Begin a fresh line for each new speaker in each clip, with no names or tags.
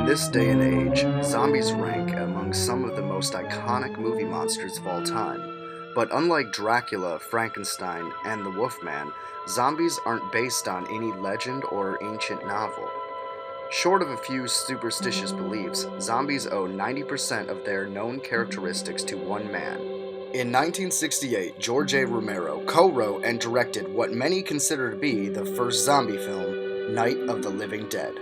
this day and age, zombies rank among some of the most iconic movie monsters of all time. But unlike Dracula, Frankenstein, and the Wolfman, zombies aren't based on any legend or ancient novel. Short of a few superstitious beliefs, zombies owe 90% of their known characteristics to one man. In 1968, George A. Romero co-wrote and directed what many consider to be the first zombie film, Night of the Living Dead.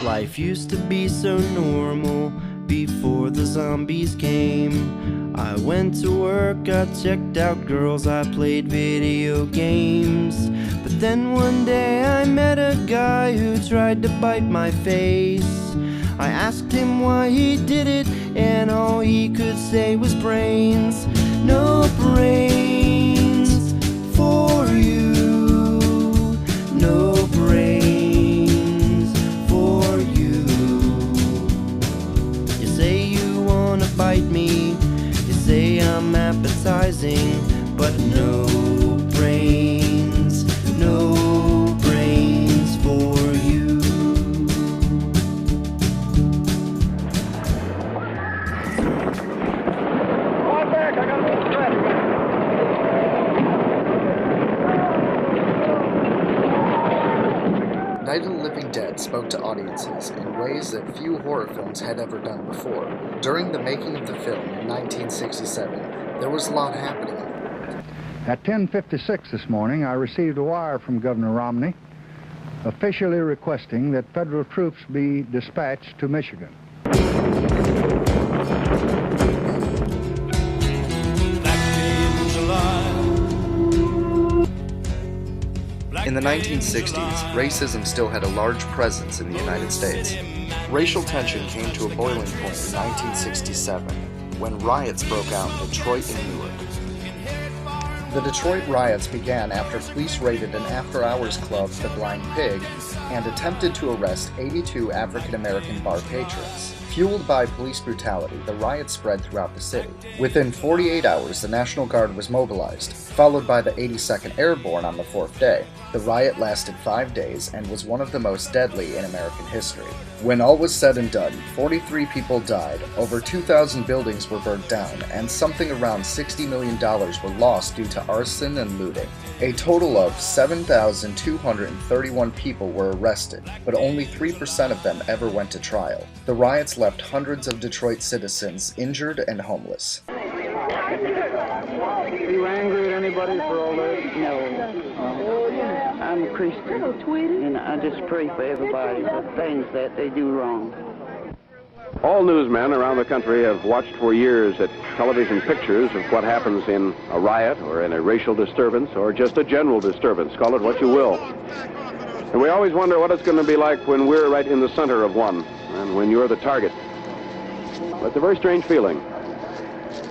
Life used to be so normal before the zombies came. I went to work, I checked out girls, I played video games. But then one day I met a guy who tried to bite my face. I asked him why he did it, and all he could say was brains. No brains for you, no brains for you. You say you wanna bite me, you say I'm appetizing, but no brains, no brains for you.
Come back, I got a little threat.
Night of the Living Dead spoke to audiences in ways that few horror films had ever done before. During the making of the film in 1967, there was a lot happening.
At 10:56 this morning, I received a wire from Governor Romney officially requesting that federal troops be dispatched to Michigan.
In the 1960s, racism still had a large presence in the United States. Racial tension came to a boiling point in 1967, when riots broke out in Detroit and Newark. The Detroit riots began after police raided an after-hours club, the Blind Pig, and attempted to arrest 82 African-American bar patrons. Fueled by police brutality, the riots spread throughout the city. Within 48 hours, the National Guard was mobilized, followed by the 82nd Airborne on the fourth day. The riot lasted 5 days and was one of the most deadly in American history. When all was said and done, 43 people died, over 2,000 buildings were burned down, and something around $60 million were lost due to arson and looting. A total of 7,231 people were arrested, but only 3% of them ever went to trial. The riots left hundreds of Detroit citizens injured and homeless.
Are you angry at anybody for all that?
No. I'm a Christian, and I just pray for everybody for things that they do wrong.
All newsmen around the country have watched for years at television pictures of what happens in a riot or in a racial disturbance or just a general disturbance, call it what you will. And we always wonder what it's going to be like when we're right in the center of one and when you're the target. But it's a very strange feeling,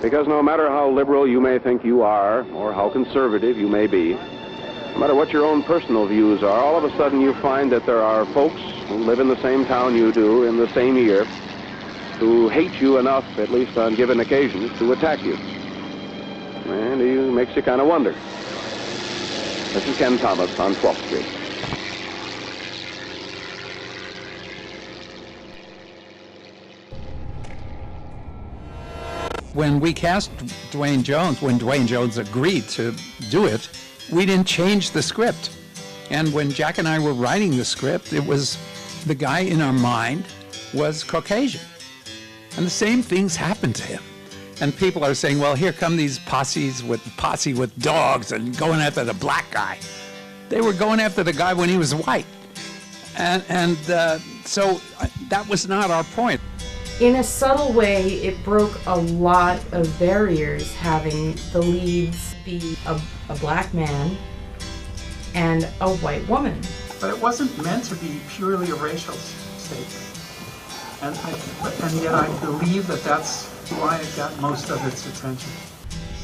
because no matter how liberal you may think you are or how conservative you may be, no matter what your own personal views are, all of a sudden you find that there are folks who live in the same town you do in the same year who hate you enough, at least on given occasions, to attack you. And it makes you kind of wonder. This is Ken Thomas on 12th Street.
When we cast Dwayne Jones, when Dwayne Jones agreed to do it, we didn't change the script. And when Jack and I were writing the script, it was the guy in our mind was Caucasian. And the same things happened to him. And people are saying, well, here come these posse with dogs and going after the black guy. They were going after the guy when he was white. And so that was not our point.
In a subtle way, it broke a lot of barriers having the leads be a black man and a white woman.
But it wasn't meant to be purely a racial statement. And yet I believe that that's why it got most of its attention.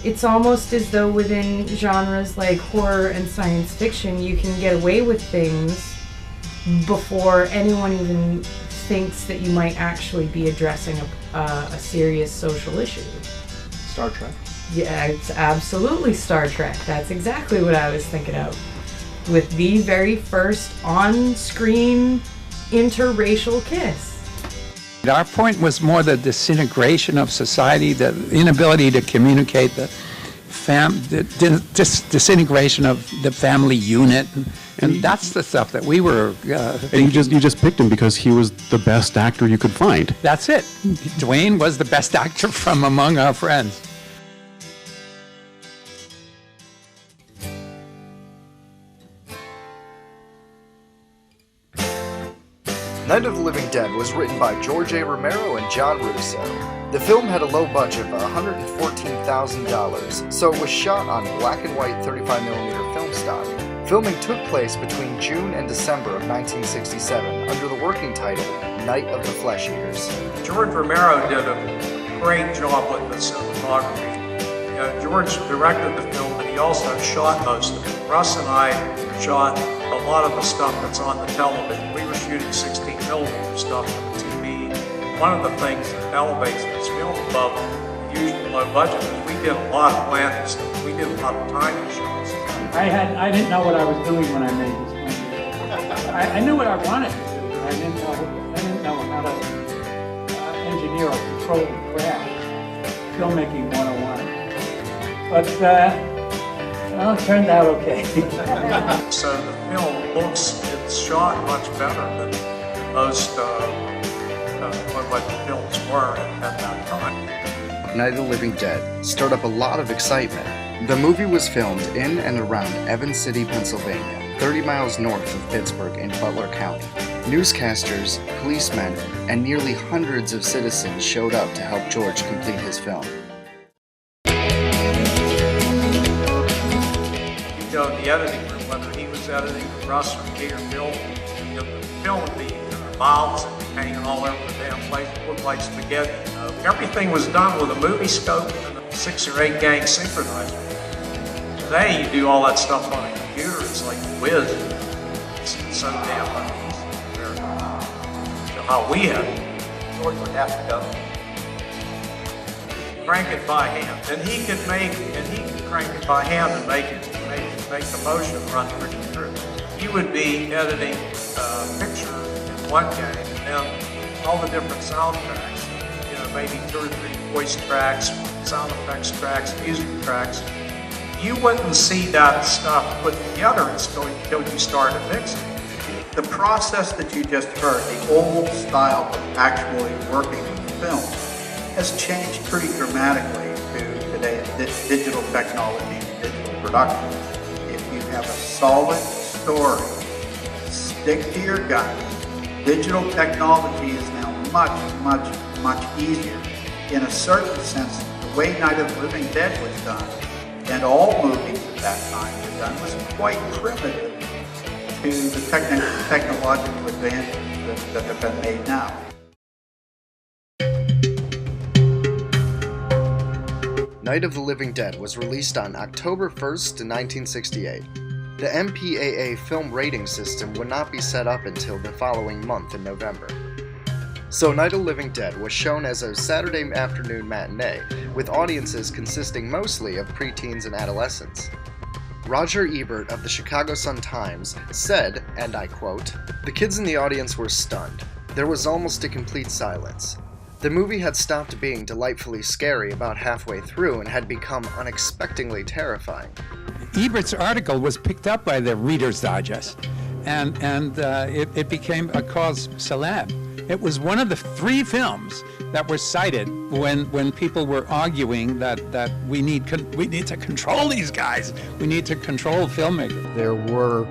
It's almost as though within genres like horror and science fiction, you can get away with things before anyone even thinks that you might actually be addressing a serious social issue.
Star Trek?
Yeah, it's absolutely Star Trek. That's exactly what I was thinking of. With the very first on-screen interracial kiss.
Our point was more the disintegration of society, the inability to communicate, the disintegration of the family unit, and that's the stuff that we were
And you just picked him because he was the best actor you could find.
That's it. Dwayne was the best actor from among our friends.
Night of the Living Dead was written by George A. Romero and John Russo. The film had a low budget of $114,000, so it was shot on black and white 35mm film stock. Filming took place between June and December of 1967 under the working title Night of the Flesh Eaters.
George Romero did a great job with the cinematography. George directed the film, but he also shot most of it. Russ and I shot a lot of the stuff that's on the television. We were shooting 16mm stuff on the TV. One of the things that elevates this film above the usual low budget is we did a lot of planning stuff. We did a lot of timing shots.
I didn't know what I was doing when I made this movie. I knew what I wanted to do, but I didn't know how to engineer or control the craft. Filmmaking 101. But well, it turned out okay.
So the film it's shot much better than most what the films were at that time.
Night of the Living Dead stirred up a lot of excitement. The movie was filmed in and around Evans City, Pennsylvania, 30 miles north of Pittsburgh in Butler County. Newscasters, policemen, and nearly hundreds of citizens showed up to help George complete his film.
In the editing room, whether he was editing with Russ or me or Bill, the film would be miles and hanging all over the damn place. It looked like spaghetti. Everything was done with a movie scope and a 6 or 8 gang synchronizer. Today, you do all that stuff on a computer. It's like a whiz. It's so damn easy compared to how we had it. George would have to go crank it by hand, and he could crank it by hand and make the motion run pretty through. He would be editing a picture in one game, and then all the different soundtracks, maybe 2 or 3 voice tracks, sound effects tracks, music tracks. You wouldn't see that stuff put together until you started mixing.
The process that you just heard, the old style of actually working with film, has changed pretty dramatically to today's digital technology and digital production. If you have a solid story, stick to your guns. Digital technology is now much, much, much easier. In a certain sense, the way Night of the Living Dead was done, and all movies at that time were done, was quite primitive to the technological advances that have been made now.
Night of the Living Dead was released on October 1st, 1968. The MPAA film rating system would not be set up until the following month in November. So Night of the Living Dead was shown as a Saturday afternoon matinee, with audiences consisting mostly of preteens and adolescents. Roger Ebert of the Chicago Sun-Times said, and I quote, "The kids in the audience were stunned. There was almost a complete silence. The movie had stopped being delightfully scary about halfway through and had become unexpectedly terrifying."
Ebert's article was picked up by the Reader's Digest, and it became a cause célèbre. It was one of the 3 films that were cited when people were arguing that we need to control these guys. We need to control filmmakers.
There were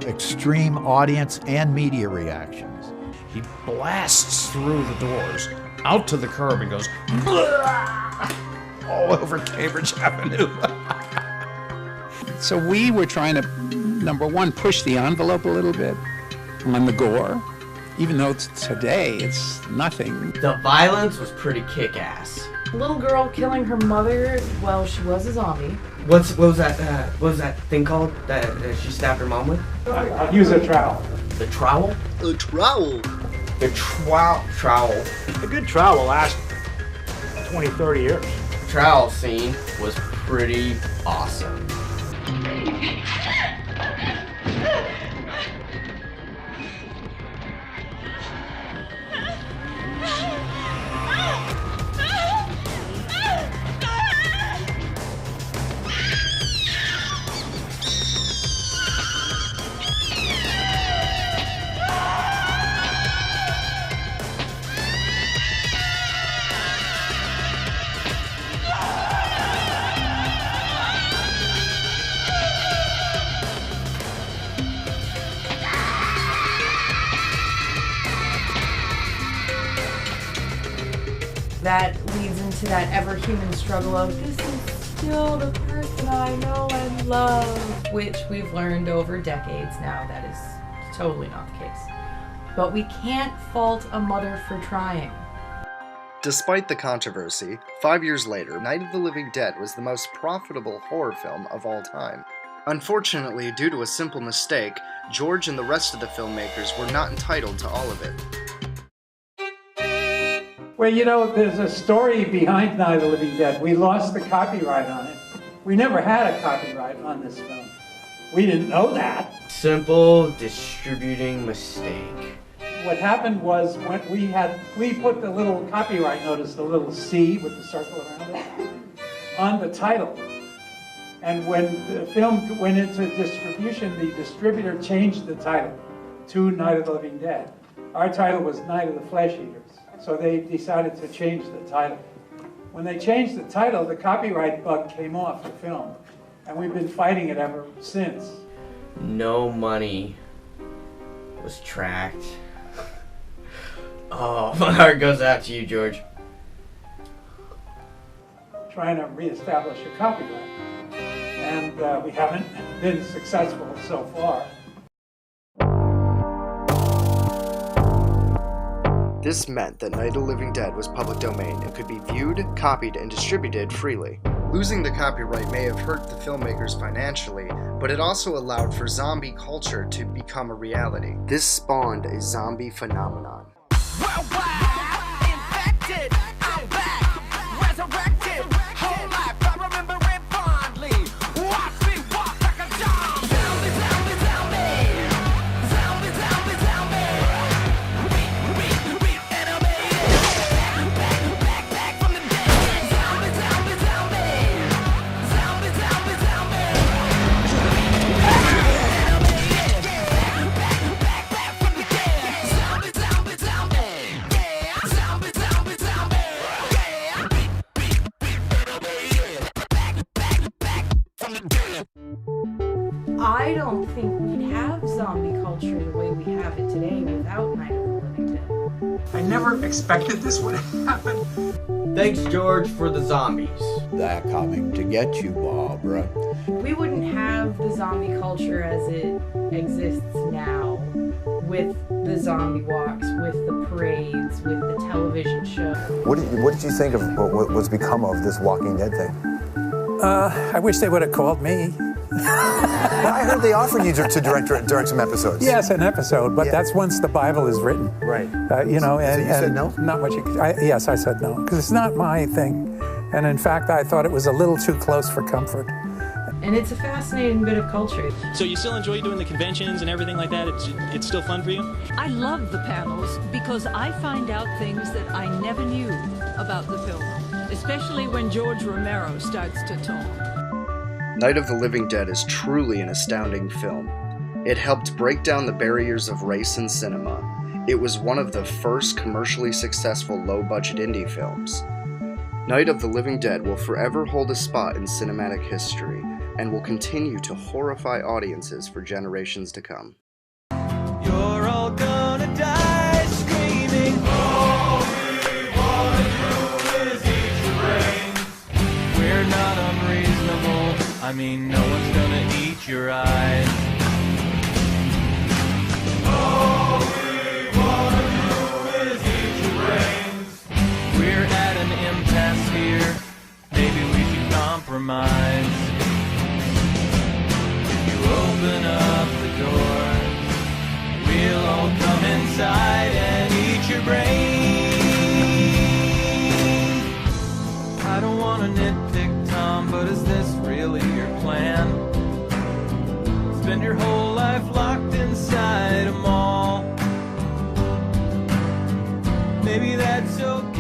extreme audience and media reactions.
He blasts through the doors, out to the curb, and goes all over Cambridge Avenue.
So we were trying to, number one, push the envelope a little bit on the gore, even though today it's nothing.
The violence was pretty kick-ass.
Little girl killing her mother while she was a zombie.
What was that thing called that she stabbed her mom with?
I'll use a trowel.
The trowel?
A trowel?
The trowel.
A good trowel lasts 20, 30 years.
The trowel scene was pretty awesome.
that leads into that ever human struggle of this is still the person I know and love, which we've learned over decades now that is totally not the case. But we can't fault a mother for trying.
Despite the controversy, 5 years later, Night of the Living Dead was the most profitable horror film of all time. Unfortunately, due to a simple mistake, George and the rest of the filmmakers were not entitled to all of it.
Well, you know, there's a story behind Night of the Living Dead. We lost the copyright on it. We never had a copyright on this film. We didn't know that.
Simple distributing mistake.
What happened was when we put the little copyright notice, the little C with the circle around it, on the title. And when the film went into distribution, the distributor changed the title to Night of the Living Dead. Our title was Night of the Flesh Eaters. So they decided to change the title. When they changed the title, the copyright bug came off the film. And we've been fighting it ever since.
No money was tracked. Oh, my heart goes out to you, George.
Trying to reestablish a copyright. And we haven't been successful so far.
This meant that Night of the Living Dead was public domain and could be viewed, copied, and distributed freely. Losing the copyright may have hurt the filmmakers financially, but it also allowed for zombie culture to become a reality. This spawned a zombie phenomenon.
I don't think we'd have zombie culture the way we have it today without Night of the Living Dead.
I never expected this would happen.
Thanks, George, for the zombies.
They're coming to get you, Barbara.
We wouldn't have the zombie culture as it exists now, with the zombie walks, with the parades, with the television show.
What did you think of what's become of this Walking Dead thing?
I wish they would have called me.
I heard they offered you to direct some episodes.
Yes, an episode, but that's once the Bible is written.
Right.
You know,
so you said no?
Not much. Yes, I said no, because it's not my thing. And in fact, I thought it was a little too close for comfort.
And it's a fascinating bit of culture.
So you still enjoy doing the conventions and everything like that? It's still fun for you?
I love the panels because I find out things that I never knew about the film, especially when George Romero starts to talk.
Night of the Living Dead is truly an astounding film. It helped break down the barriers of race in cinema. It was one of the first commercially successful low-budget indie films. Night of the Living Dead will forever hold a spot in cinematic history and will continue to horrify audiences for generations to come.
You're all gonna die screaming. All we wanna do is eat your brains. We're not unreasonable. I mean, no one's gonna eat your eyes. All we wanna do is eat your brains. We're at an impasse here. Maybe we should compromise. If you open up the door, we'll all come inside and eat your brains. I don't wanna nitpick, Tom, but is this really your plan? Spend your whole life locked inside a mall. Maybe that's okay.